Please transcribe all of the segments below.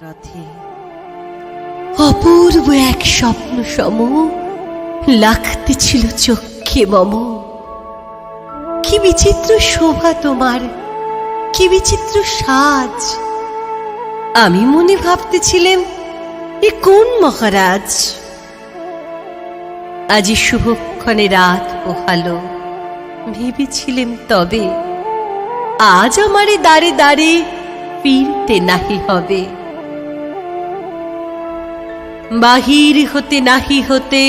রথে অপূর্ব এক স্বপ্ন সম লাগতেছিল চক্ষে মম। কি বিচিত্র শোভা তোমার, কি বিচিত্র সাজ। আমি মনে ভাবতেছিলাম এ কোন মহারাজ। আজি শুভক্ষণে রাত পোহালো, ভেবেছিলেম তবে আজ আমারে দাঁড়ে দাঁড়ে ফিরতে নাহি হবে। বাহির হতে নাহি হতে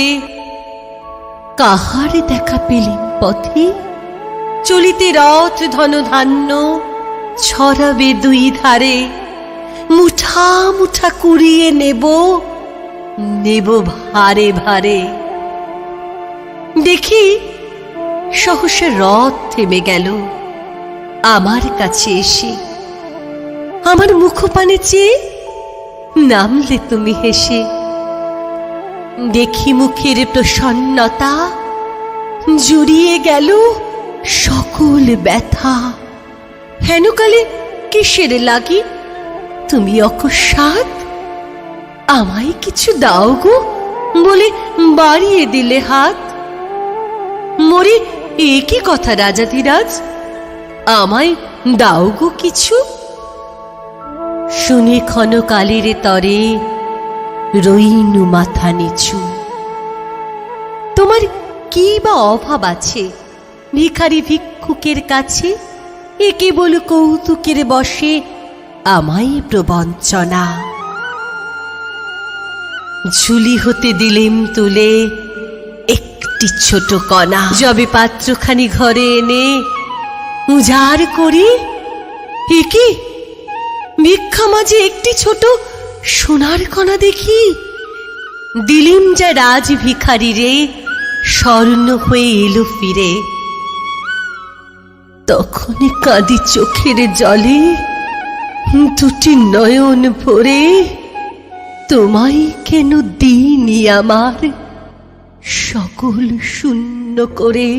কাহার দেখা পেলেন পথে, চলিতে রথ ধন ধান্য ছড়াবে দুই ধারে। মুঠা মুঠা কুড়িয়ে নেব, নেব ভারে ভারে। দেখি সহসা রথ থেমে গেল আমার কাছে এসে। আমার মুখপানে চেয়ে নামলে তুমি হেসে। দেখি মুখের প্রসন্নতা জুড়িয়ে গেল সকল ব্যথা। হেনকালে কিসের লাগি তুমি অকস্মাৎ আমায় কিছু দাও গো বলে বাড়িয়ে দিলে হাত। মরে এ কি কথা রাজাধিরাজ, আমায় দাও গো কিছু। শুনে ক্ষণকালের তরে রইনু মাথা নিচু। তোমার কি বা অভাব আছে ভিখারি ভিক্ষুকের কাছে? এ কেবল কৌতুকের বসে আমায় প্রবঞ্চনা। ঝুলি হতে দিলেম তুলে একটি ছোট কণা, যবে পাত্রখানি ঘরে এনে উজাড় করি, এ কি ভিক্ষা মাঝে একটি ছোট সোনার কণা দেখি। দিলিম যা রাজ ভিখারি রে স্বর্ণ হয়ে এলো ফিরে। তখনই কাঁদি চোখের জলে দুটি নয়ন ভরে, তোমায় কেন দিইনি আমার সকল শূন্য করে।